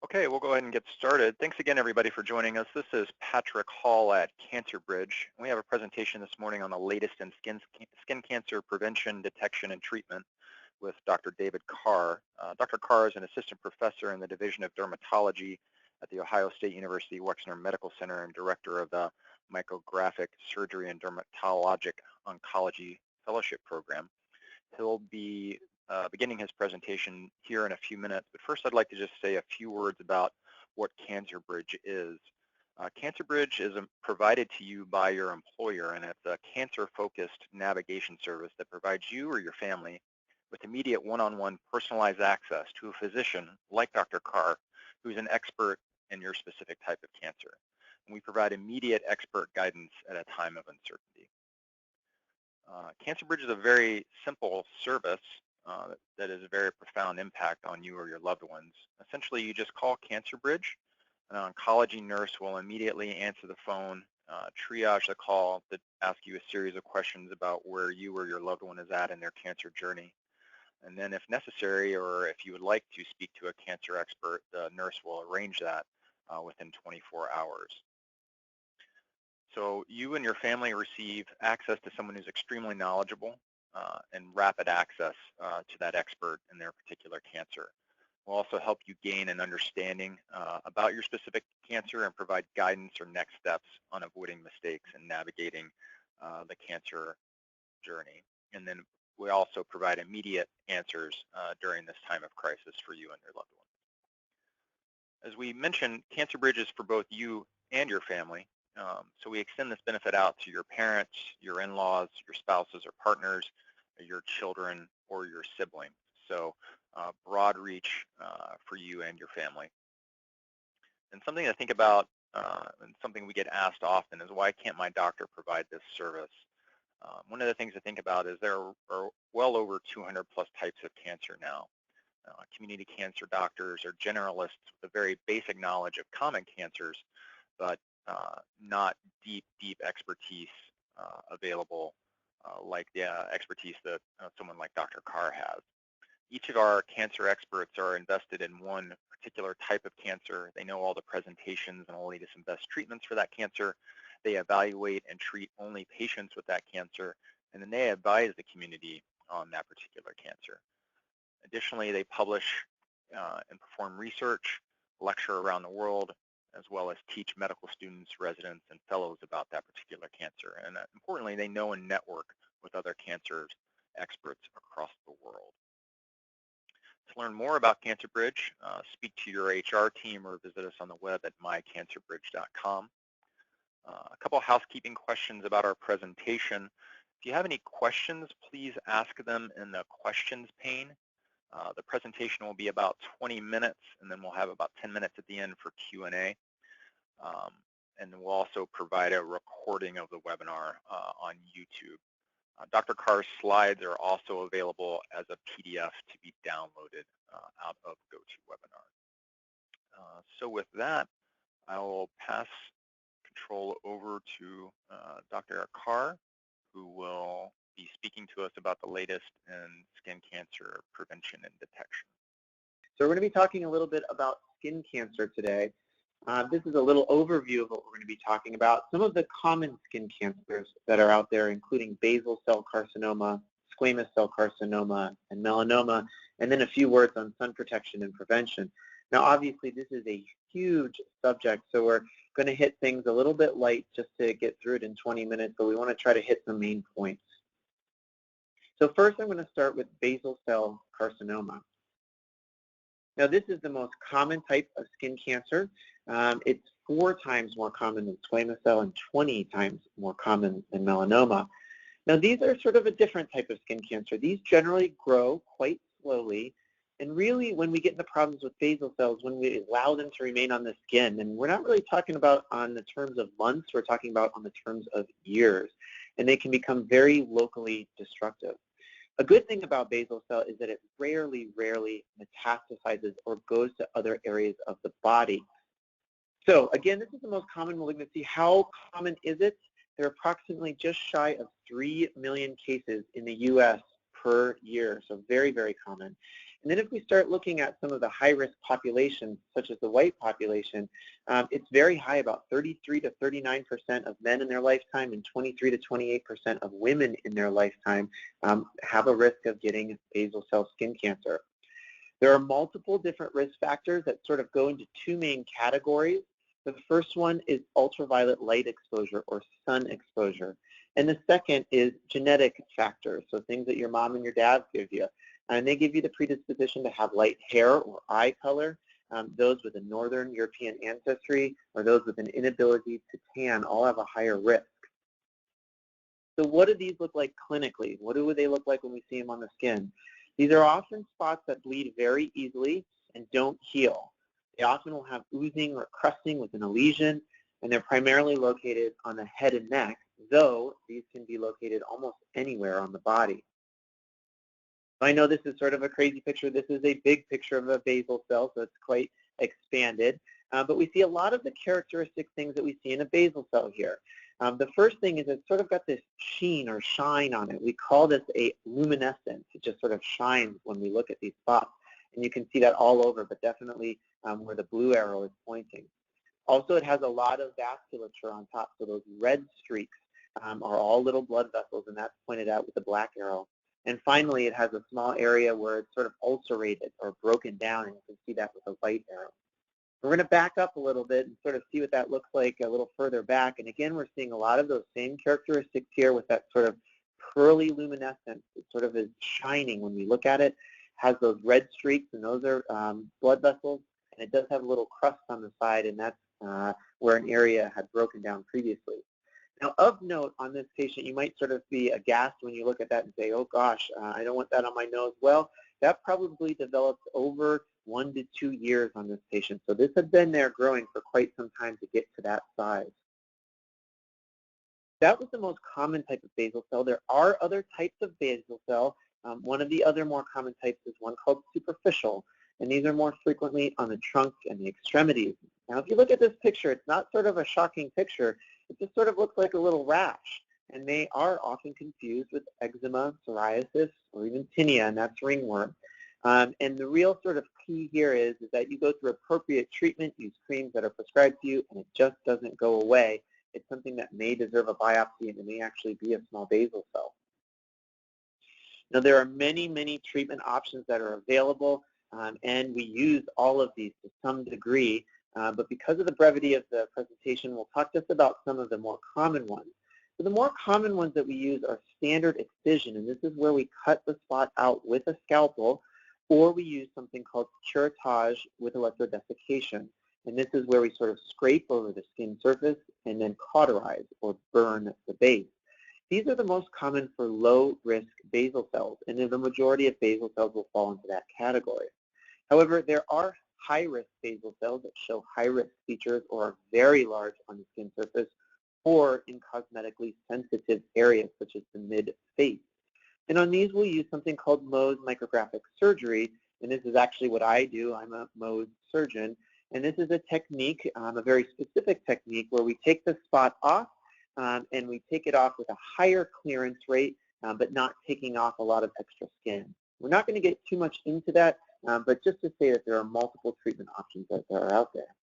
Okay, we'll go ahead and get started. Thanks again, everybody, for joining us. This is Patrick Hall at CancerBridge. We have a presentation this morning on the latest in skin cancer prevention, detection, and treatment with Dr. David Carr. Dr. Carr is an assistant professor in the Division of Dermatology at The Ohio State University Wexner Medical Center and director of the Micrographic Surgery and Dermatologic Oncology Fellowship Program. He'll be beginning his presentation here in a few minutes, but first I'd like to just say a few words about what CancerBridge is. CancerBridge is provided to you by your employer, and it's a cancer-focused navigation service that provides you or your family with immediate one-on-one personalized access to a physician like Dr. Carr, who's an expert in your specific type of cancer. And we provide immediate expert guidance at a time of uncertainty. CancerBridge is a very simple service that has a very profound impact on you or your loved ones. Essentially, you just call CancerBridge. An oncology nurse will immediately answer the phone, triage the call, to ask you a series of questions about where you or your loved one is at in their cancer journey. And then if necessary, or if you would like to speak to a cancer expert, the nurse will arrange that within 24 hours. So you and your family receive access to someone who's extremely knowledgeable and rapid access to that expert in their particular cancer. We'll also help you gain an understanding about your specific cancer and provide guidance or next steps on avoiding mistakes and navigating the cancer journey. And then we also provide immediate answers during this time of crisis for you and your loved ones. As we mentioned, CancerBridge is for both you and your family. So we extend this benefit out to your parents, your in-laws, your spouses or partners, your children, or your siblings. So broad reach for you and your family. And something to think about, and something we get asked often, is why can't my doctor provide this service? One of the things to think about is there are well over 200 plus types of cancer now. Community cancer doctors are generalists with a very basic knowledge of common cancers, but not deep expertise available like the expertise that someone like Dr. Carr has. Each of our cancer experts are invested in one particular type of cancer. They know all the presentations and all the latest and best treatments for that cancer. They evaluate and treat only patients with that cancer, and then they advise the community on that particular cancer. Additionally, they publish and perform research, lecture around the world, as well as teach medical students, residents, and fellows about that particular cancer. And importantly, they know and network with other cancer experts across the world. To learn more about CancerBridge, speak to your HR team or visit us on the web at mycancerbridge.com. A couple of housekeeping questions about our presentation. If you have any questions, please ask them in the questions pane. The presentation will be about 20 minutes, and then we'll have about 10 minutes at the end for Q&A. And we'll also provide a recording of the webinar on YouTube. Dr. Carr's slides are also available as a PDF to be downloaded out of GoToWebinar. So with that, I will pass control over to Dr. Carr, who will be speaking to us about the latest in skin cancer prevention and detection. So we're going to be talking a little bit about skin cancer today. This is a little overview of what we're going to be talking about. Some of the common skin cancers that are out there, including basal cell carcinoma, squamous cell carcinoma, and melanoma, and then a few words on sun protection and prevention. Now, obviously, this is a huge subject, so we're going to hit things a little bit light just to get through it in 20 minutes, but we want to try to hit some main points. So first, I'm going to start with basal cell carcinoma. Now, this is the most common type of skin cancer. It's 4 times more common than squamous cell and 20 times more common than melanoma. Now, these are sort of a different type of skin cancer. These generally grow quite slowly, and really when we get into problems with basal cells, when we allow them to remain on the skin, and we're not really talking about on the terms of months, we're talking about on the terms of years, and they can become very locally destructive. A good thing about basal cell is that it rarely metastasizes or goes to other areas of the body. So again, this is the most common malignancy. How common is it? There are approximately just shy of 3 million cases in the U.S. per year, so very, very common. And then if we start looking at some of the high-risk populations, such as the white population, it's very high, about 33 to 39% of men in their lifetime and 23 to 28% of women in their lifetime have a risk of getting basal cell skin cancer. There are multiple different risk factors that sort of go into two main categories. The first one is ultraviolet light exposure or sun exposure. And the second is genetic factors, so things that your mom and your dad give you. And they give you the predisposition to have light hair or eye color. Those with a Northern European ancestry or those with an inability to tan all have a higher risk. So what do these look like clinically? What do they look like when we see them on the skin? These are often spots that bleed very easily and don't heal. They often will have oozing or crusting within a lesion, and they're primarily located on the head and neck, though these can be located almost anywhere on the body. I know this is sort of a crazy picture. This is a big picture of a basal cell, so it's quite expanded. But we see a lot of the characteristic things that we see in a basal cell here. The first thing is it's sort of got this sheen or shine on it. We call this a luminescence. It just sort of shines when we look at these spots. And you can see that all over, but definitely where the blue arrow is pointing. Also, it has a lot of vasculature on top, so those red streaks are all little blood vessels, and that's pointed out with the black arrow. And finally, it has a small area where it's sort of ulcerated or broken down, and you can see that with the white arrow. We're going to back up a little bit and sort of see what that looks like a little further back. And again, we're seeing a lot of those same characteristics here with that sort of pearly luminescence. It sort of is shining when we look at it. It has those red streaks, and those are blood vessels. And it does have a little crust on the side, and that's where an area had broken down previously. Now, of note on this patient, you might sort of be aghast when you look at that and say, oh gosh, I don't want that on my nose. Well, that probably developed over 1 to 2 years on this patient. So this had been there growing for quite some time to get to that size. That was the most common type of basal cell. There are other types of basal cell. One of the other more common types is one called superficial, and these are more frequently on the trunk and the extremities. Now, if you look at this picture, it's not sort of a shocking picture. It just sort of looks like a little rash, and they are often confused with eczema, psoriasis, or even tinea, and that's ringworm. And the real sort of key here is that you go through appropriate treatment, use creams that are prescribed to you, and it just doesn't go away. It's something that may deserve a biopsy, and it may actually be a small basal cell. Now, there are many, many treatment options that are available, and we use all of these to some degree. But because of the brevity of the presentation, we'll talk just about some of the more common ones. So the more common ones that we use are standard excision, and this is where we cut the spot out with a scalpel, or we use something called curettage with electrodesiccation. And this is where we sort of scrape over the skin surface and then cauterize or burn the base. These are the most common for low-risk basal cells, and the majority of basal cells will fall into that category. However, there are high-risk basal cells that show high-risk features or are very large on the skin surface or in cosmetically sensitive areas such as the mid-face. And on these, we'll use something called Mohs micrographic surgery, and this is actually what I do. I'm a Mohs surgeon, and this is a technique, a very specific technique, where we take the spot off and we take it off with a higher clearance rate, but not taking off a lot of extra skin. We're not going to get too much into that, but just to say that there are multiple treatment options that are out there.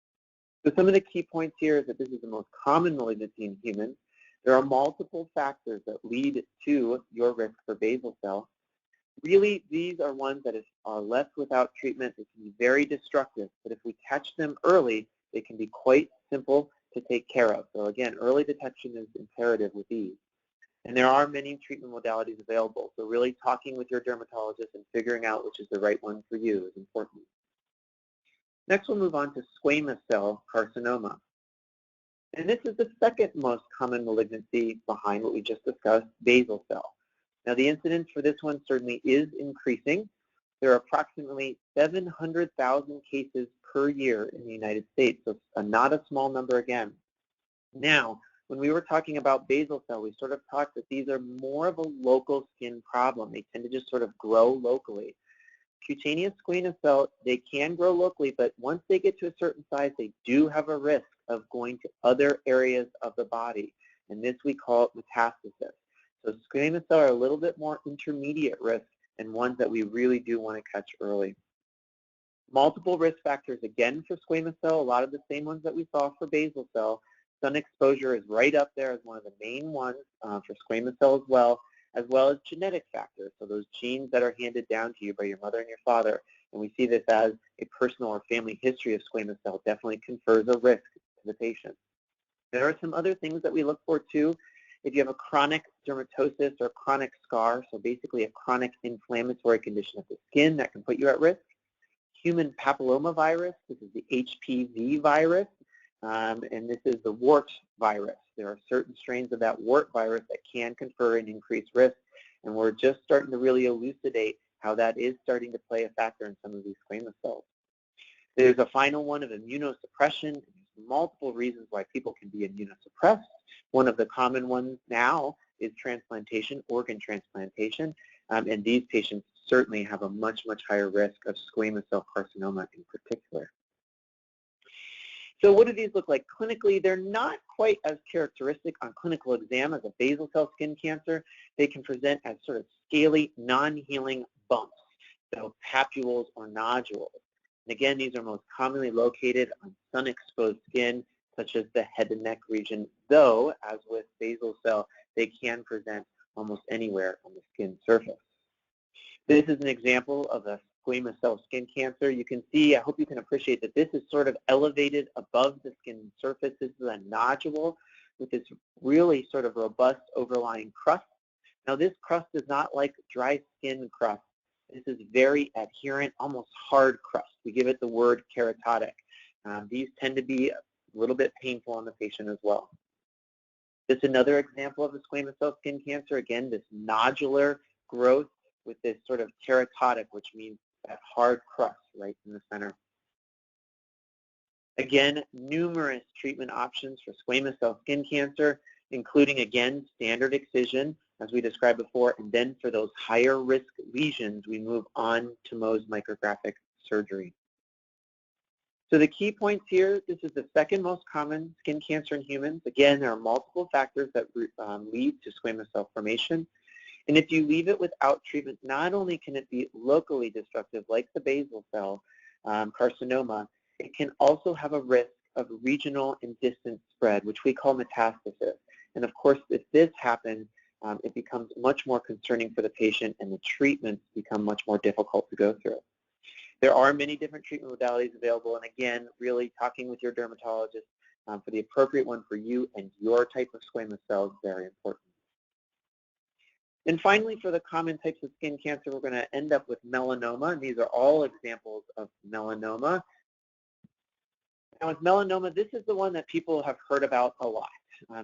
So some of the key points here is that this is the most common malignancy in humans. There are multiple factors that lead to your risk for basal cell. Really, these are ones that are left without treatment. They can be very destructive, but if we catch them early, they can be quite simple to take care of. So again, early detection is imperative with these. And there are many treatment modalities available, so really talking with your dermatologist and figuring out which is the right one for you is important. Next, we'll move on to squamous cell carcinoma. And this is the second most common malignancy behind what we just discussed, basal cell. Now, the incidence for this one certainly is increasing. There are approximately 700,000 cases per year in the United States, so not a small number again. Now, when we were talking about basal cell, we sort of talked that these are more of a local skin problem. They tend to just sort of grow locally. Cutaneous squamous cell, they can grow locally, but once they get to a certain size, they do have a risk of going to other areas of the body, and this we call it metastasis. So squamous cell are a little bit more intermediate risk, and ones that we really do want to catch early. Multiple risk factors, again, for squamous cell, a lot of the same ones that we saw for basal cell. Sun exposure is right up there as one of the main ones for squamous cell as well as genetic factors, so those genes that are handed down to you by your mother and your father. And we see this as a personal or family history of squamous cell definitely confers a risk to the patient. There are some other things that we look for too. If you have a chronic dermatosis or chronic scar, so basically a chronic inflammatory condition of the skin that can put you at risk. Human papillomavirus, this is the HPV virus, and this is the wart virus. There are certain strains of that wart virus that can confer an increased risk, and we're just starting to really elucidate how that is starting to play a factor in some of these squamous cells. There's a final one of immunosuppression. There's multiple reasons why people can be immunosuppressed. One of the common ones now is transplantation, organ transplantation, and these patients certainly have a much, much higher risk of squamous cell carcinoma in particular. So what do these look like clinically? They're not quite as characteristic on clinical exam as a basal cell skin cancer. They can present as sort of scaly, non-healing bumps, so papules or nodules. And again, these are most commonly located on sun-exposed skin, such as the head and neck region, though, as with basal cell, they can present almost anywhere on the skin surface. This is an example of a squamous cell skin cancer. You can see, I hope you can appreciate that this is sort of elevated above the skin surface. This is a nodule with this really sort of robust overlying crust. Now this crust is not like dry skin crust. This is very adherent, almost hard crust. We give it the word keratotic. These tend to be a little bit painful on the patient as well. This is another example of a squamous cell skin cancer. Again, this nodular growth with this sort of keratotic, which means that hard crust right in the center. Again, numerous treatment options for squamous cell skin cancer, including, again, standard excision, as we described before, and then for those higher risk lesions, we move on to Mohs micrographic surgery. So the key points here, this is the second most common skin cancer in humans. Again, there are multiple factors that lead to squamous cell formation. And if you leave it without treatment, not only can it be locally destructive, like the basal cell carcinoma, it can also have a risk of regional and distant spread, which we call metastasis. And of course, if this happens, it becomes much more concerning for the patient, and the treatments become much more difficult to go through. There are many different treatment modalities available, and again, really talking with your dermatologist for the appropriate one for you and your type of squamous cell is very important. And finally, for the common types of skin cancer, we're going to end up with melanoma, and these are all examples of melanoma. Now with melanoma, this is the one that people have heard about a lot.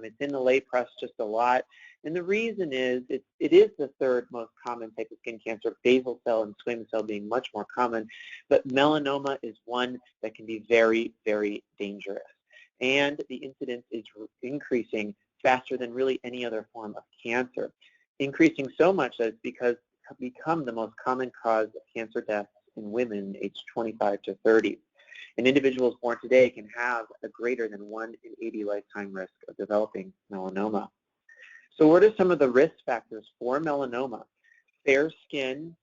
It's in the lay press just a lot, and the reason is it is the third most common type of skin cancer, basal cell and squamous cell being much more common, but melanoma is one that can be very, very dangerous. And the incidence is increasing faster than really any other form of cancer. Increasing so much that it's become the most common cause of cancer deaths in women aged 25 to 30. And individuals born today can have a greater than 1 in 80 lifetime risk of developing melanoma. So what are some of the risk factors for melanoma? Fair skin,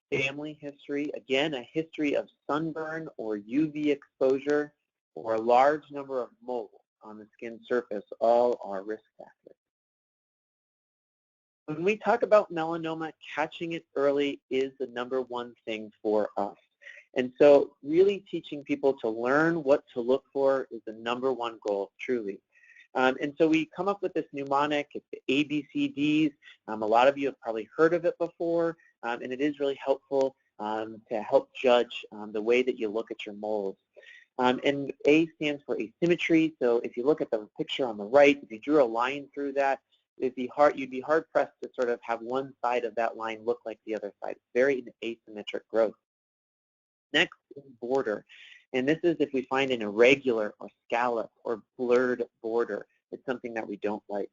family history, again, a history of sunburn or UV exposure, or a large number of moles on the skin surface, all are risk factors. When we talk about melanoma, catching it early is the #1 thing for us. And so really teaching people to learn what to look for is the #1 goal, truly. And so we come up with this mnemonic, it's the ABCDs. A lot of you have probably heard of it before, and it is really helpful to help judge the way that you look at your moles. And A stands for asymmetry, so if you look at the picture on the right, if you drew a line through that, you'd be hard-pressed to sort of have one side of that line look like the other side. It's very asymmetric growth. Next is border, and this is if we find an irregular or scalloped or blurred border. It's something that we don't like.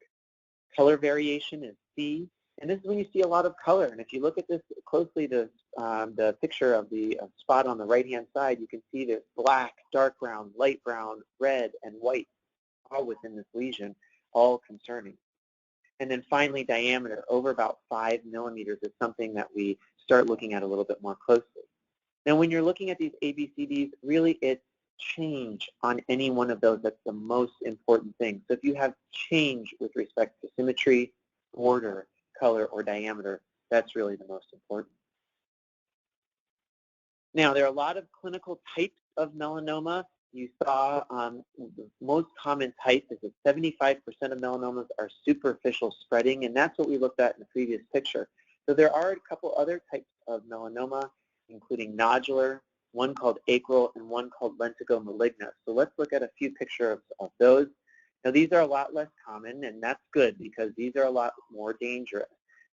Color variation is C, and this is when you see a lot of color. And if you look at this closely, the picture of the spot on the right-hand side, you can see there's black, dark brown, light brown, red, and white all within this lesion, all concerning. And then finally, diameter, over about 5 millimeters is something that we start looking at a little bit more closely. Now, when you're looking at these ABCDs, really it's change on any one of those that's the most important thing. So if you have change with respect to symmetry, border, color, or diameter, that's really the most important. Now, there are a lot of clinical types of melanoma. You saw the most common type is that 75% of melanomas are superficial spreading, and that's what we looked at in the previous picture. So there are a couple other types of melanoma, including nodular, one called acral, and one called lentigo maligna. So let's look at a few pictures of those. Now, these are a lot less common, and that's good because these are a lot more dangerous.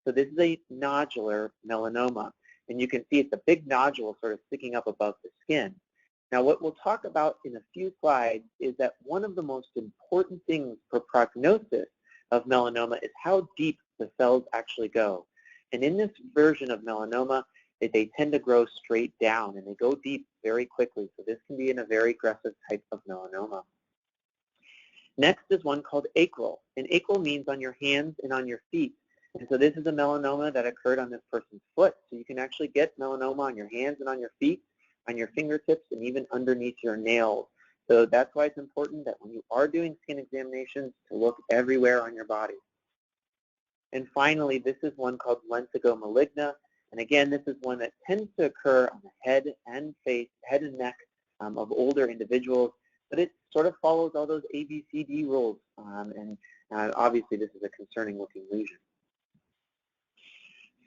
So this is a nodular melanoma, and you can see it's a big nodule sort of sticking up above the skin. Now, what we'll talk about in a few slides is that one of the most important things for prognosis of melanoma is how deep the cells actually go. And in this version of melanoma, they tend to grow straight down, and they go deep very quickly. So this can be in a very aggressive type of melanoma. Next is one called acral, and acral means on your hands and on your feet. And so this is a melanoma that occurred on this person's foot. So you can actually get melanoma on your hands and on your feet, on your fingertips, and even underneath your nails. So that's why it's important that when you are doing skin examinations to look everywhere on your body. And finally, this is one called lentigo maligna. And again, this is one that tends to occur on the head and face, head and neck of older individuals, but it sort of follows all those ABCD rules. And obviously, this is a concerning looking lesion.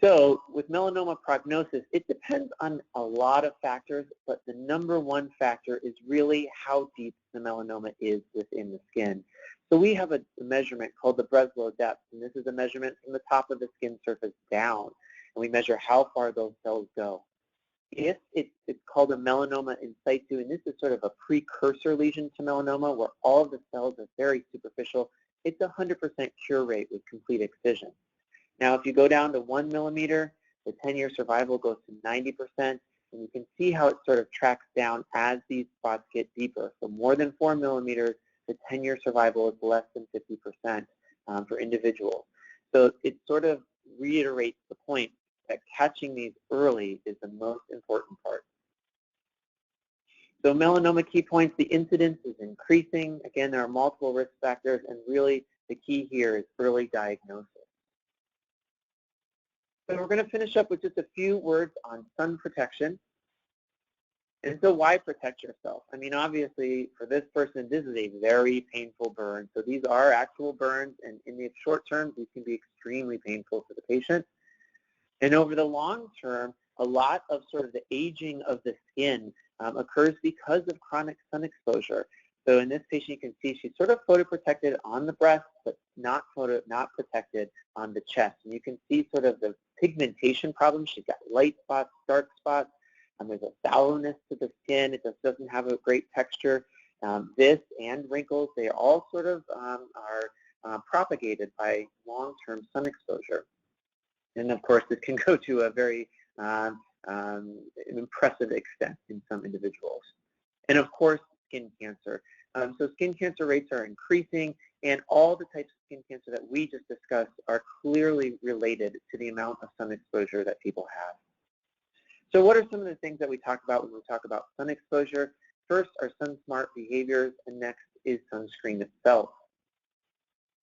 So with melanoma prognosis, it depends on a lot of factors, but the number one factor is really how deep the melanoma is within the skin. So we have a measurement called the Breslow depth, and this is a measurement from the top of the skin surface down, and we measure how far those cells go. If it's called a melanoma in situ, and this is sort of a precursor lesion to melanoma where all of the cells are very superficial, it's a 100% cure rate with complete excision. Now, if you go down to 1 millimeter, the 10-year survival goes to 90%, and you can see how it sort of tracks down as these spots get deeper. So more than 4 millimeters, the 10-year survival is less than 50% for individuals. So it sort of reiterates the point that catching these early is the most important part. So melanoma key points, the incidence is increasing. Again, there are multiple risk factors, and really the key here is early diagnosis. So we're going to finish up with just a few words on sun protection. And so why protect yourself? I mean, obviously, for this person, this is a very painful burn. So these are actual burns, and in the short term, these can be extremely painful for the patient. And over the long term, a lot of sort of the aging of the skin occurs because of chronic sun exposure. So in this patient, you can see she's sort of photoprotected on the breast, but not protected on the chest. And you can see sort of the pigmentation problem. She's got light spots, dark spots. There's a sallowness to the skin. It just doesn't have a great texture. This and wrinkles, they all sort of are propagated by long-term sun exposure. And of course, this can go to a very impressive extent in some individuals. And of course, skin cancer. So skin cancer rates are increasing, and all the types of skin cancer that we just discussed are clearly related to the amount of sun exposure that people have. So what are some of the things that we talk about when we talk about sun exposure? First are sun smart behaviors, and next is sunscreen itself.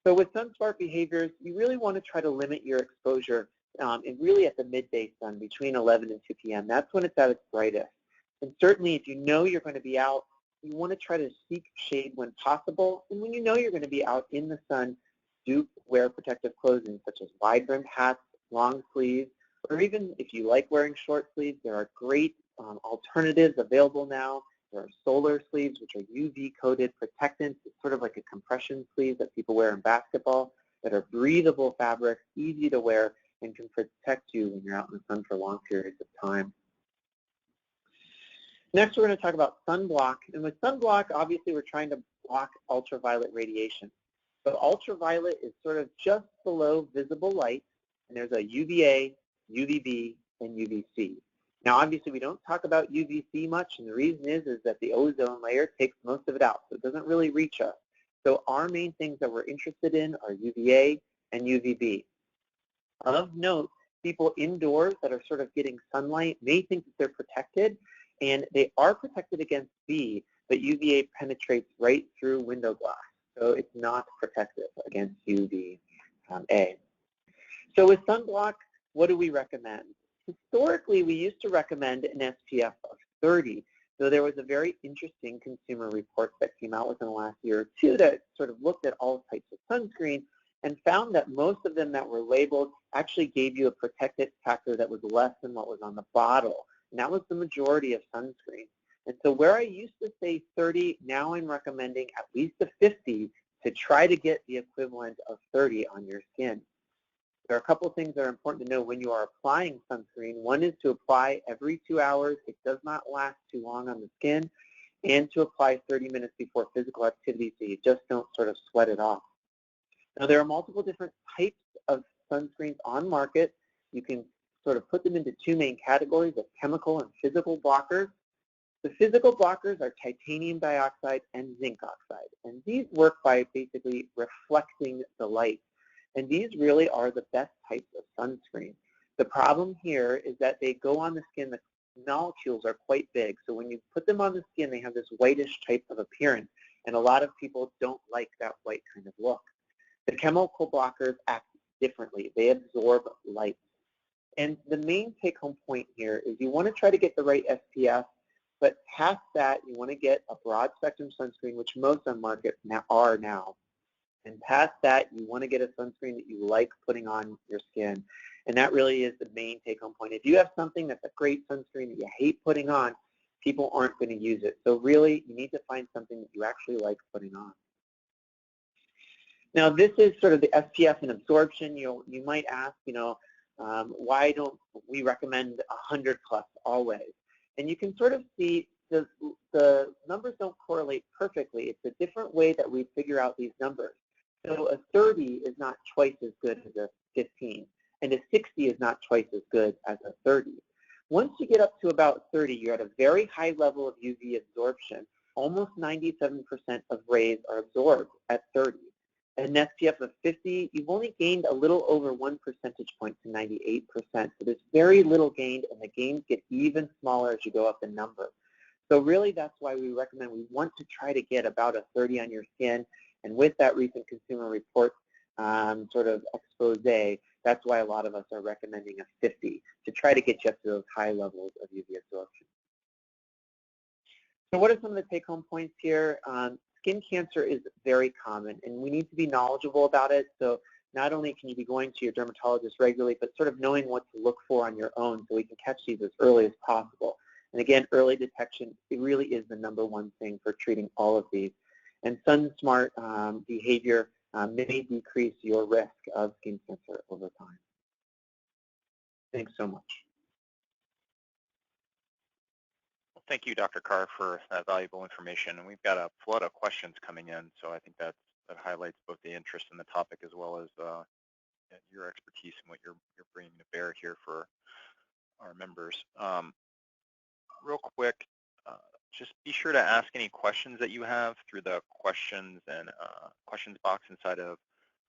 So with sun smart behaviors, you really want to try to limit your exposure and really at the midday sun between 11 and 2 p.m. That's when it's at its brightest. And certainly if you know you're going to be out, you want to try to seek shade when possible. And when you know you're going to be out in the sun, do wear protective clothing such as wide-brimmed hats, long sleeves, or even if you like wearing short sleeves, there are great alternatives available now. There are solar sleeves, which are UV-coated protectants. It's sort of like a compression sleeve that people wear in basketball that are breathable fabrics, easy to wear, and can protect you when you're out in the sun for long periods of time. Next, we're going to talk about sunblock. And with sunblock, obviously, we're trying to block ultraviolet radiation. So ultraviolet is sort of just below visible light, and there's a UVA, UVB, and UVC. Now, obviously, we don't talk about UVC much, and the reason is that the ozone layer takes most of it out, so it doesn't really reach us. So our main things that we're interested in are UVA and UVB. Of note, people indoors that are sort of getting sunlight may think that they're protected, and they are protected against B, but UVA penetrates right through window glass. So it's not protective against UVA. So with sunblock, what do we recommend? Historically, we used to recommend an SPF of 30. So there was a very interesting consumer report that came out within the last year or two that sort of looked at all types of sunscreen and found that most of them that were labeled actually gave you a protective factor that was less than what was on the bottle. And that was the majority of sunscreen. And so where I used to say 30, now I'm recommending at least a 50 to try to get the equivalent of 30 on your skin. There are a couple of things that are important to know when you are applying sunscreen. One is to apply every 2 hours. It does not last too long on the skin. And to apply 30 minutes before physical activity so you just don't sort of sweat it off. Now, there are multiple different types of sunscreens on market. You can sort of put them into two main categories of chemical and physical blockers. The physical blockers are titanium dioxide and zinc oxide. And these work by basically reflecting the light. And these really are the best types of sunscreen. The problem here is that they go on the skin, the molecules are quite big. So when you put them on the skin, they have this whitish type of appearance. And a lot of people don't like that white kind of look. The chemical blockers act differently. They absorb light. And the main take-home point here is you want to try to get the right SPF, but past that, you want to get a broad-spectrum sunscreen, which most on market are now. And past that, you want to get a sunscreen that you like putting on your skin. And that really is the main take-home point. If you have something that's a great sunscreen that you hate putting on, people aren't going to use it. So really, you need to find something that you actually like putting on. Now, this is sort of the SPF and absorption. You might ask, why don't we recommend 100 plus always? And you can sort of see the numbers don't correlate perfectly. It's a different way that we figure out these numbers. So a 30 is not twice as good as a 15, and a 60 is not twice as good as a 30. Once you get up to about 30, you're at a very high level of UV absorption. Almost 97% of rays are absorbed at 30. At an SPF of 50, you've only gained a little over 1 percentage point to 98%. So there's very little gained, and the gains get even smaller as you go up in number. So really, that's why we recommend we want to try to get about a 30 on your skin. And with that recent Consumer Reports sort of expose, that's why a lot of us are recommending a 50 to try to get you up to those high levels of UV absorption. So what are some of the take-home points here? Skin cancer is very common, and we need to be knowledgeable about it. So not only can you be going to your dermatologist regularly, but sort of knowing what to look for on your own so we can catch these as early as possible. And again, early detection, it really is the #1 thing for treating all of these. And sun-smart behavior may decrease your risk of skin cancer over time. Thanks so much. Well, thank you, Dr. Carr, for that valuable information. And we've got a flood of questions coming in, so I think that highlights both the interest in the topic as well as your expertise and what you're bringing to bear here for our members. Real quick, just be sure to ask any questions that you have through the questions and questions box inside of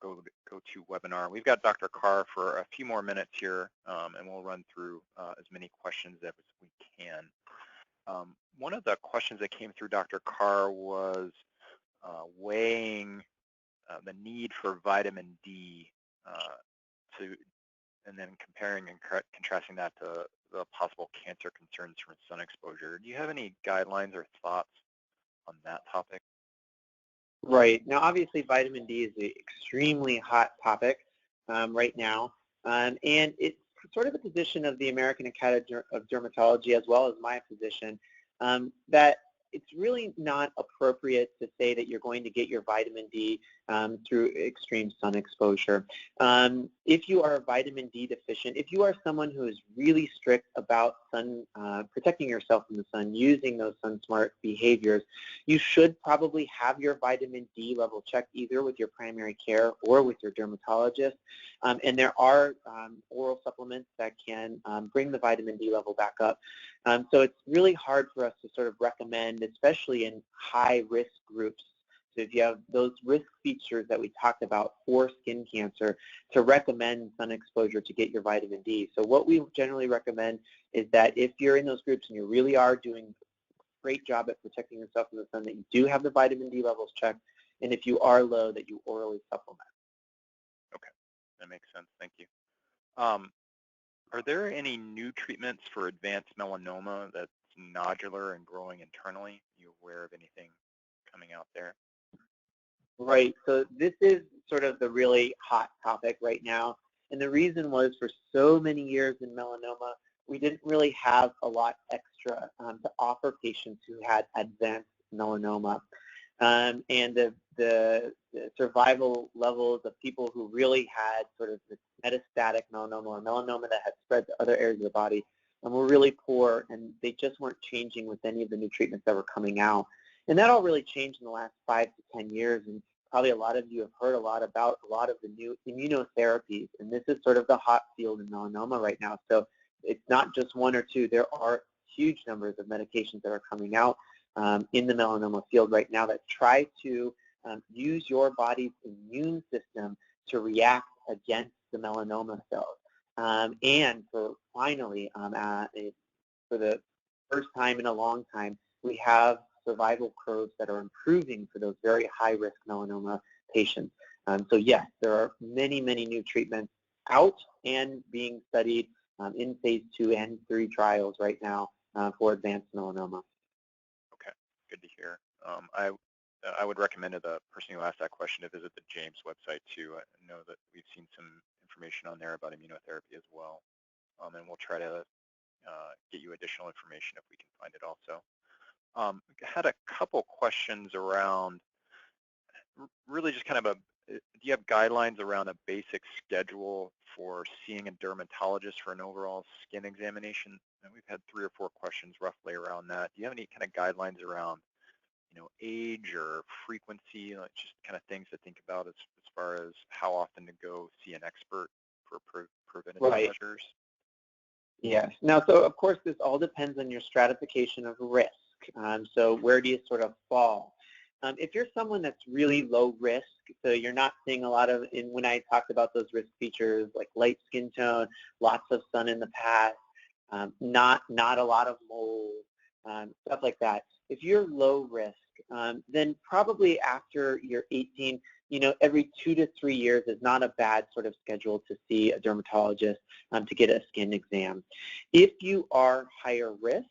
GoToWebinar. We've got Dr. Carr for a few more minutes here, and we'll run through as many questions as we can. One of the questions that came through Dr. Carr was weighing the need for vitamin D and then comparing and contrasting that to the possible cancer concerns from sun exposure. Do you have any guidelines or thoughts on that topic? Right. Now, obviously, vitamin D is an extremely hot topic right now, and it's sort of the position of the American Academy of Dermatology, as well as my position, that it's really not appropriate to say that you're going to get your vitamin D through extreme sun exposure. If you are vitamin D deficient, if you are someone who is really strict about protecting yourself from the sun, using those sun-smart behaviors, you should probably have your vitamin D level checked either with your primary care or with your dermatologist. And there are oral supplements that can bring the vitamin D level back up. So it's really hard for us to sort of recommend, especially in high-risk groups, So if you have those risk features that we talked about for skin cancer, to recommend sun exposure to get your vitamin D. So what we generally recommend is that if you're in those groups and you really are doing a great job at protecting yourself from the sun, that you do have the vitamin D levels checked, and if you are low, that you orally supplement. Okay, that makes sense. Thank you. Are there any new treatments for advanced melanoma that's nodular and growing internally? Are you aware of anything coming out there? Right, so this is sort of the really hot topic right now, and the reason was for so many years in melanoma, we didn't really have a lot extra to offer patients who had advanced melanoma. And the survival levels of people who really had sort of the metastatic melanoma or melanoma that had spread to other areas of the body were really poor, and they just weren't changing with any of the new treatments that were coming out. And that all really changed in the last 5 to 10 years, and probably a lot of you have heard a lot about a lot of the new immunotherapies, and this is sort of the hot field in melanoma right now. So it's not just one or two. There are huge numbers of medications that are coming out in the melanoma field right now that try to use your body's immune system to react against the melanoma cells. And for finally, for the first time in a long time, we have survival curves that are improving for those very high-risk melanoma patients. So yes, there are many, many new treatments out and being studied in phase 2 and 3 trials right now for advanced melanoma. Okay, good to hear. I would recommend to the person who asked that question to visit the James website too. I know that we've seen some information on there about immunotherapy as well, and we'll try to get you additional information if we can find it also. Had a couple questions around really just kind of do you have guidelines around a basic schedule for seeing a dermatologist for an overall skin examination? And we've had 3 or 4 questions roughly around that. Do you have any kind of guidelines around, age or frequency, just kind of things to think about as far as how often to go see an expert for preventative measures? Yes. Now, so of course, this all depends on your stratification of risk. So where do you sort of fall? If you're someone that's really low risk, so you're not seeing a lot of, when I talked about those risk features like light skin tone, lots of sun in the past, not a lot of mold, stuff like that. If you're low risk, then probably after you're 18, every 2 to 3 years is not a bad sort of schedule to see a dermatologist to get a skin exam. If you are higher risk,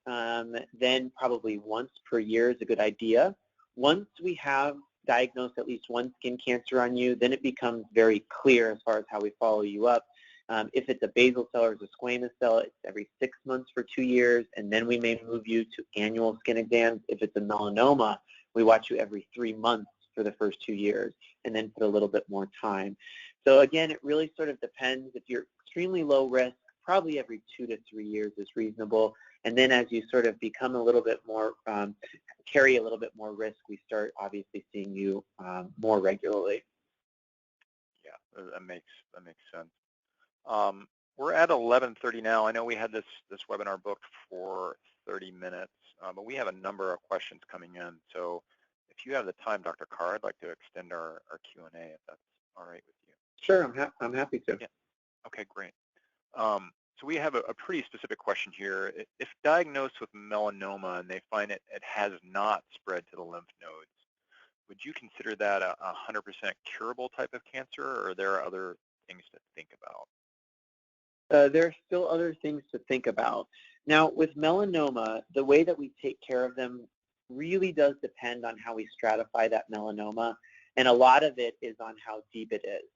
then probably once per year is a good idea. Once we have diagnosed at least one skin cancer on you, then it becomes very clear as far as how we follow you up. If it's a basal cell or it's a squamous cell, it's every 6 months for 2 years, and then we may move you to annual skin exams. If it's a melanoma, we watch you every 3 months for the first 2 years, and then put a little bit more time. So again, it really sort of depends. If you're extremely low risk, probably every 2 to 3 years is reasonable. And then as you sort of become a little bit more, carry a little bit more risk, we start obviously seeing you more regularly. Yeah, that makes sense. We're at 11:30 now. I know we had this webinar booked for 30 minutes, but we have a number of questions coming in. So if you have the time, Dr. Carr, I'd like to extend our Q&A if that's all right with you. Sure, I'm happy to. Yeah. Okay, great. So we have a pretty specific question here. If diagnosed with melanoma and they find it has not spread to the lymph nodes, would you consider that a 100% curable type of cancer, or are there other things to think about? There are still other things to think about. Now, with melanoma, the way that we take care of them really does depend on how we stratify that melanoma, and a lot of it is on how deep it is.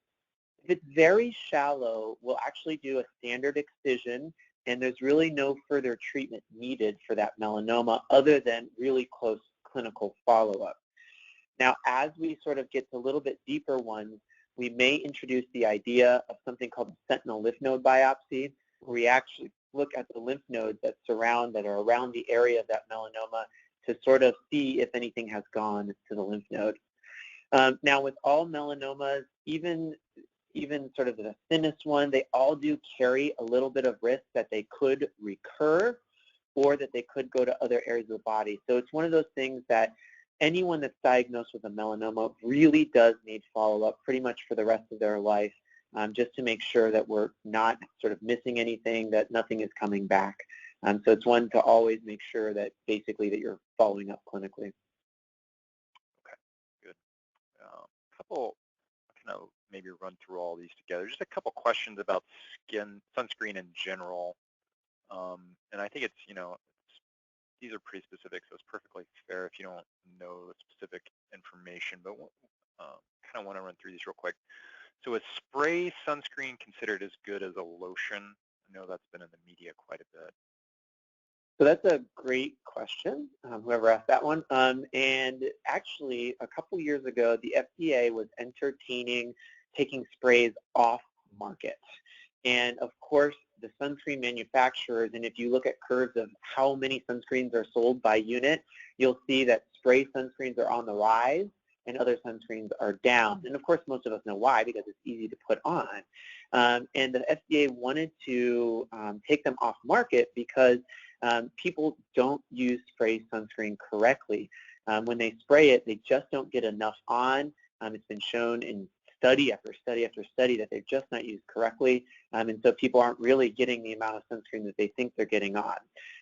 If it's very shallow, we'll actually do a standard excision, and there's really no further treatment needed for that melanoma other than really close clinical follow-up. Now, as we sort of get to a little bit deeper ones, we may introduce the idea of something called the Sentinel lymph node biopsy, where we actually look at the lymph nodes that are around the area of that melanoma to sort of see if anything has gone to the lymph node. Now, with all melanomas, even sort of the thinnest one, they all do carry a little bit of risk that they could recur or that they could go to other areas of the body. So it's one of those things that anyone that's diagnosed with a melanoma really does need follow-up pretty much for the rest of their life, just to make sure that we're not sort of missing anything, that nothing is coming back. So it's one to always make sure that basically that you're following up clinically. Okay, good. Couple, kind of maybe run through all these together. Just a couple questions about sunscreen in general. And I think it's, these are pretty specific, so it's perfectly fair if you don't know the specific information, but kind of want to run through these real quick. So is spray sunscreen considered as good as a lotion? I know that's been in the media quite a bit. So that's a great question, whoever asked that one. And actually, a couple years ago, the FDA was entertaining taking sprays off market. And of course, the sunscreen manufacturers, and if you look at curves of how many sunscreens are sold by unit, you'll see that spray sunscreens are on the rise and other sunscreens are down. And of course, most of us know why, because it's easy to put on. And the FDA wanted to take them off market because people don't use spray sunscreen correctly. When they spray it, they just don't get enough on. It's been shown in study after study after study that they're just not used correctly, and so people aren't really getting the amount of sunscreen that they think they're getting on.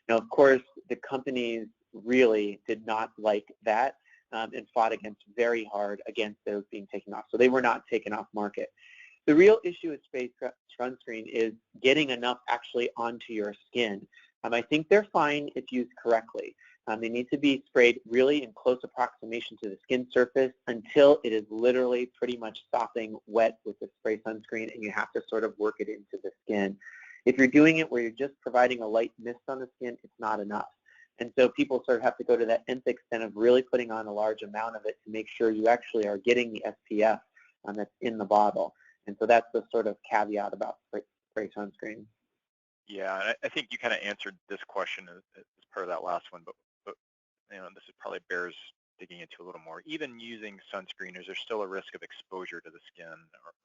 Now, of course, the companies really did not like that and fought very hard against those being taken off, so they were not taken off market. The real issue with spray sunscreen is getting enough actually onto your skin. I think they're fine if used correctly. They need to be sprayed really in close approximation to the skin surface until it is literally pretty much stopping wet with the spray sunscreen, and you have to sort of work it into the skin. If you're doing it where you're just providing a light mist on the skin, it's not enough. And so people sort of have to go to that nth extent of really putting on a large amount of it to make sure you actually are getting the SPF that's in the bottle. And so that's the sort of caveat about spray sunscreen. Yeah, I think you kind of answered this question as part of that last one, but this is probably bears digging into a little more. Even using sunscreen, is there still a risk of exposure to the skin,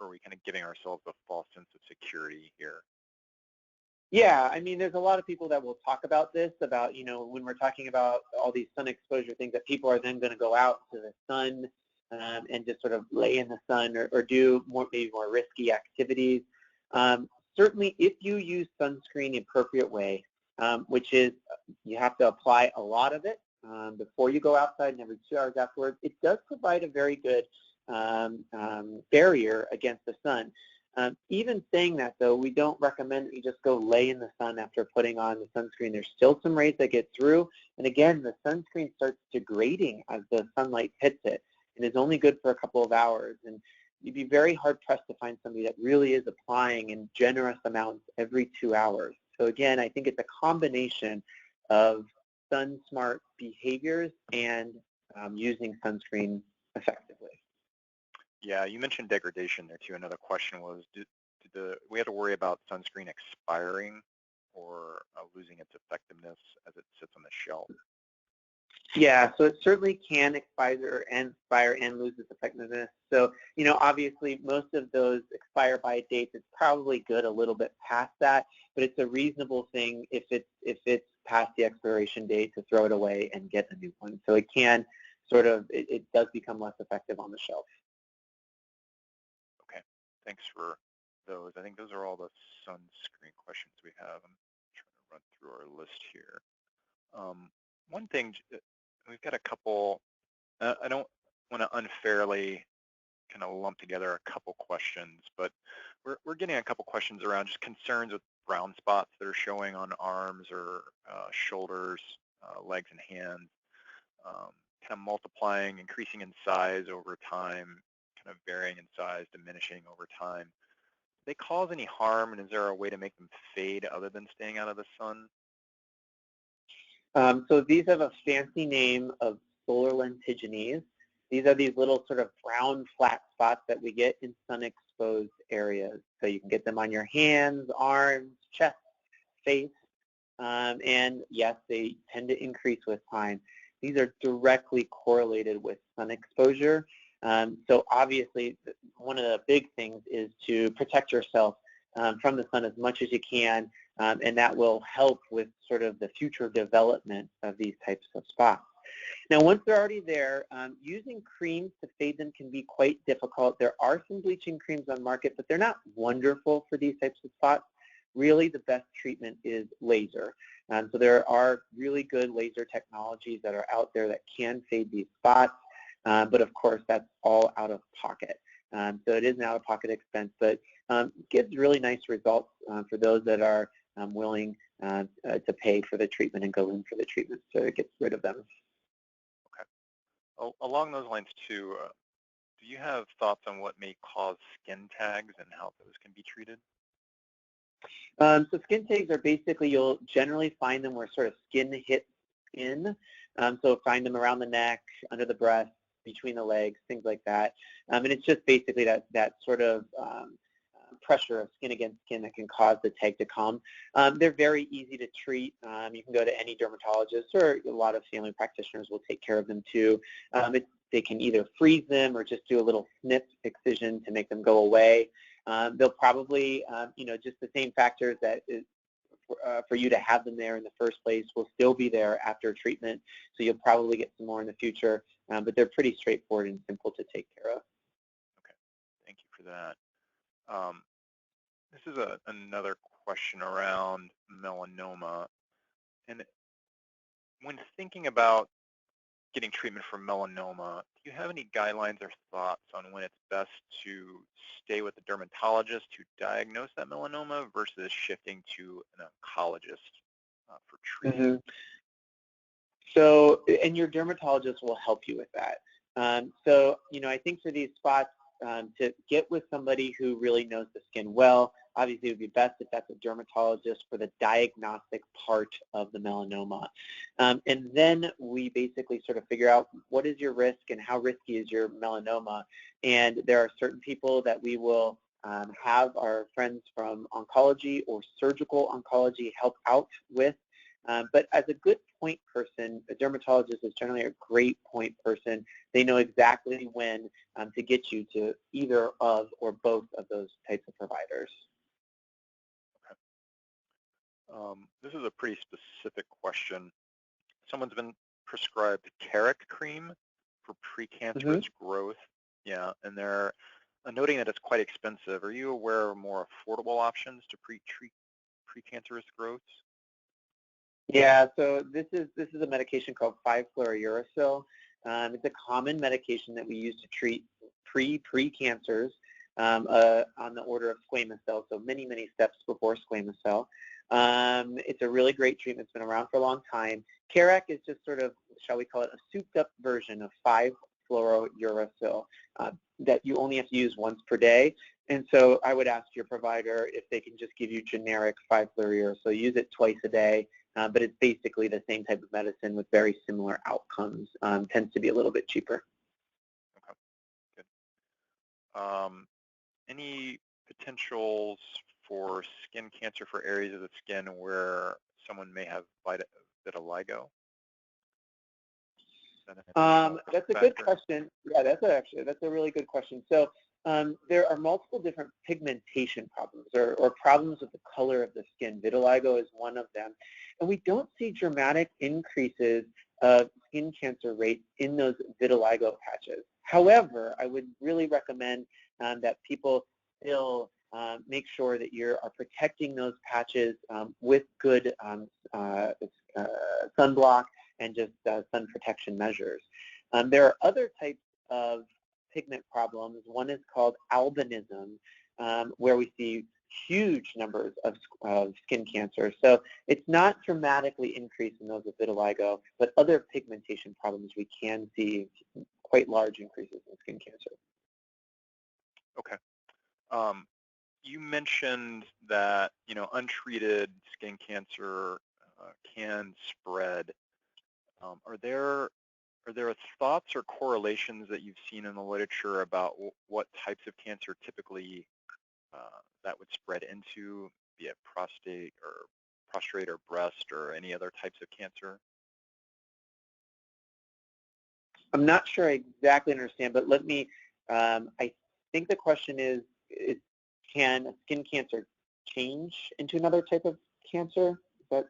or are we kind of giving ourselves a false sense of security here? Yeah, I mean, there's a lot of people that will talk about this, about, when we're talking about all these sun exposure things, that people are then going to go out to the sun and just sort of lay in the sun or do maybe more risky activities. Certainly, if you use sunscreen the appropriate way, which is you have to apply a lot of it before you go outside and every 2 hours afterwards, it does provide a very good barrier against the sun. Even saying that, though, we don't recommend that you just go lay in the sun after putting on the sunscreen. There's still some rays that get through, and again, the sunscreen starts degrading as the sunlight hits it, and is only good for a couple of hours. And you'd be very hard-pressed to find somebody that really is applying in generous amounts every 2 hours. So again, I think it's a combination of sun-smart behaviors and using sunscreen effectively. Yeah, you mentioned degradation there too. Another question was, we have to worry about sunscreen expiring or losing its effectiveness as it sits on the shelf? Yeah, so it certainly can expire and lose its effectiveness. So, obviously most of those expire by a date that's probably good a little bit past that, but it's a reasonable thing if it's past the expiration date to throw it away and get a new one. So it can sort of, it does become less effective on the shelf. Okay, thanks for those. I think those are all the sunscreen questions we have. I'm trying to run through our list here. One thing, we've got a couple, I don't want to unfairly kind of lump together a couple questions, but we're getting a couple questions around just concerns with brown spots that are showing on arms or shoulders, legs and hands, kind of multiplying, increasing in size over time, kind of varying in size, diminishing over time. Do they cause any harm, and is there a way to make them fade other than staying out of the sun? So these have a fancy name of solar lentigines. These are these little sort of brown flat spots that we get in sun-exposed areas. So you can get them on your hands, arms, chest, face, and yes, they tend to increase with time. These are directly correlated with sun exposure. So obviously, one of the big things is to protect yourself from the sun as much as you can, and that will help with sort of the future development of these types of spots. Now, once they're already there, using creams to fade them can be quite difficult. There are some bleaching creams on market, but they're not wonderful for these types of spots. Really, the best treatment is laser. So there are really good laser technologies that are out there that can fade these spots, but of course, that's all out of pocket. So it is an out-of-pocket expense, but gives really nice results for those that are willing to pay for the treatment and go in for the treatment to get rid of them. Okay. Along those lines too, do you have thoughts on what may cause skin tags and how those can be treated? So skin tags are basically, you'll generally find them where sort of skin hits skin. So find them around the neck, under the breast, between the legs, things like that. And it's just basically that sort of pressure of skin against skin that can cause the tag to come. They're very easy to treat. You can go to any dermatologist, or a lot of family practitioners will take care of them too. They can either freeze them or just do a little snip excision to make them go away. They'll probably, just the same factors that is for you to have them there in the first place will still be there after treatment, so you'll probably get some more in the future, but they're pretty straightforward and simple to take care of. Okay, thank you for that. This is another question around melanoma, and when thinking about getting treatment for melanoma, do you have any guidelines or thoughts on when it's best to stay with the dermatologist to diagnose that melanoma versus shifting to an oncologist for treatment? So, and your dermatologist will help you with that. So, I think for these spots, to get with somebody who really knows the skin well, obviously it would be best if that's a dermatologist for the diagnostic part of the melanoma. And then we basically sort of figure out what is your risk and how risky is your melanoma. And there are certain people that we will have our friends from oncology or surgical oncology help out with. But as a good point person, a dermatologist is generally a great point person. They know exactly when to get you to either of or both of those types of providers. Okay. This is a pretty specific question. Someone's been prescribed Carr cream for precancerous growth. Yeah, and they're noting that it's quite expensive. Are you aware of more affordable options to treat precancerous growths? Yeah, so this is a medication called 5-fluorouracil. It's a common medication that we use to treat pre-cancers on the order of squamous cell, so many, many steps before squamous cell. It's a really great treatment. It's been around for a long time. Carr is just sort of, shall we call it, a souped-up version of 5-fluorouracil that you only have to use once per day. And so I would ask your provider if they can just give you generic 5-fluorouracil. Use it twice a day. But it's basically the same type of medicine with very similar outcomes. Tends to be a little bit cheaper. Okay, good. Any potentials for skin cancer for areas of the skin where someone may have vitiligo? That's a good question. Yeah, that's a really good question. So there are multiple different pigmentation problems or problems with the color of the skin. Vitiligo is one of them. And we don't see dramatic increases of skin cancer rates in those vitiligo patches. However, I would really recommend that people still make sure that you are protecting those patches with good sunblock and just sun protection measures. There are other types of pigment problems. One is called albinism, where we see huge numbers of skin cancer. So it's not dramatically increased in those with vitiligo, but other pigmentation problems we can see quite large increases in skin cancer. Okay. You mentioned that untreated skin cancer can spread. Are there thoughts or correlations that you've seen in the literature about what types of cancer typically that would spread into, be it prostate or breast or any other types of cancer? I'm not sure I exactly understand, but let me, I think the question is can skin cancer change into another type of cancer?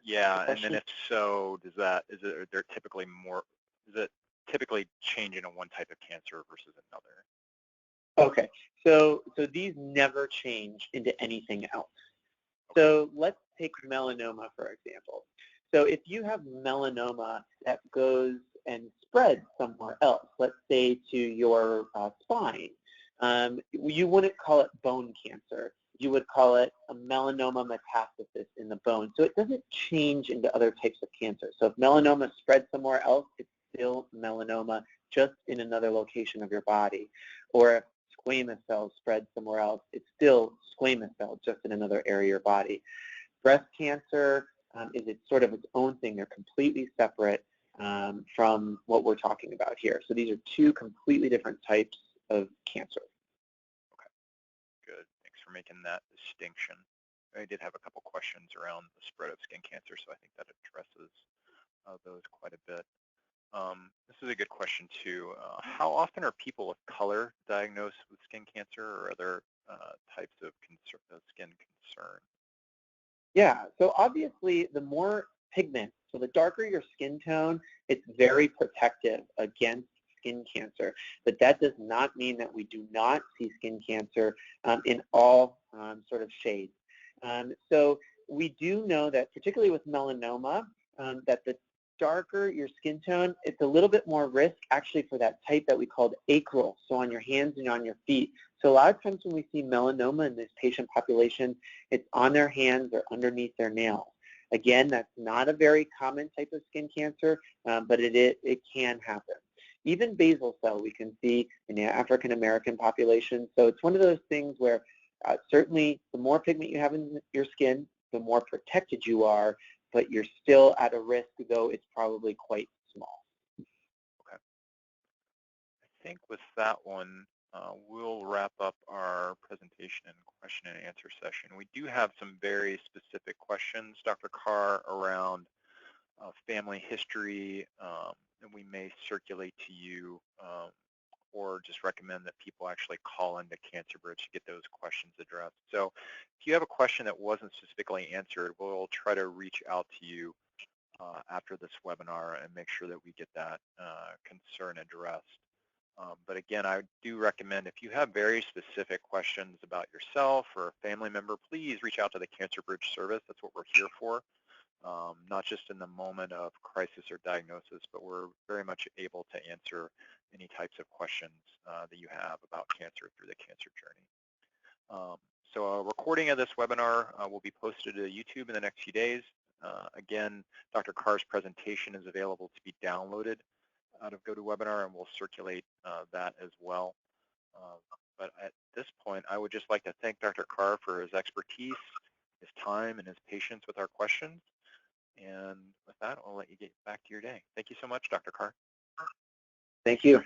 Yeah, and then if so, are there typically more does it typically change into one type of cancer versus another? Okay, so these never change into anything else. So let's take melanoma, for example. So if you have melanoma that goes and spreads somewhere else, let's say to your spine, you wouldn't call it bone cancer. You would call it a melanoma metastasis in the bone. So it doesn't change into other types of cancer. So if melanoma spreads somewhere else, it's still melanoma, just in another location of your body. Or if squamous cells spread somewhere else, it's still squamous cells, just in another area of your body. Breast cancer is sort of its own thing. They're completely separate from what we're talking about here. So these are two completely different types of cancer. Okay, good. Thanks for making that distinction. I did have a couple questions around the spread of skin cancer, so I think that addresses those quite a bit. This is a good question too. How often are people of color diagnosed with skin cancer or other types of skin concern? Yeah, so obviously the more pigment, so the darker your skin tone, it's very protective against skin cancer. But that does not mean that we do not see skin cancer in all sort of shades. So we do know that, particularly with melanoma, that the darker your skin tone, it's a little bit more risk actually for that type that we called acral, so on your hands and on your feet. So a lot of times when we see melanoma in this patient population, it's on their hands or underneath their nails. Again, that's not a very common type of skin cancer, but it can happen. Even basal cell we can see in the African American population. So it's one of those things where certainly the more pigment you have in your skin, the more protected you are, but you're still at a risk, though it's probably quite small. Okay. I think with that one, we'll wrap up our presentation and question and answer session. We do have some very specific questions, Dr. Carr, around family history that we may circulate to you, or just recommend that people actually call into CancerBridge to get those questions addressed. So if you have a question that wasn't specifically answered, we'll try to reach out to you after this webinar and make sure that we get that concern addressed. But again, I do recommend if you have very specific questions about yourself or a family member, please reach out to the CancerBridge service. That's what we're here for. Not just in the moment of crisis or diagnosis, but we're very much able to answer any types of questions that you have about cancer through the cancer journey. So a recording of this webinar will be posted to YouTube in the next few days. Again, Dr. Carr's presentation is available to be downloaded out of GoToWebinar, and we'll circulate that as well. But at this point, I would just like to thank Dr. Carr for his expertise, his time, and his patience with our questions. And with that, I'll let you get back to your day. Thank you so much, Dr. Carr. Thank you.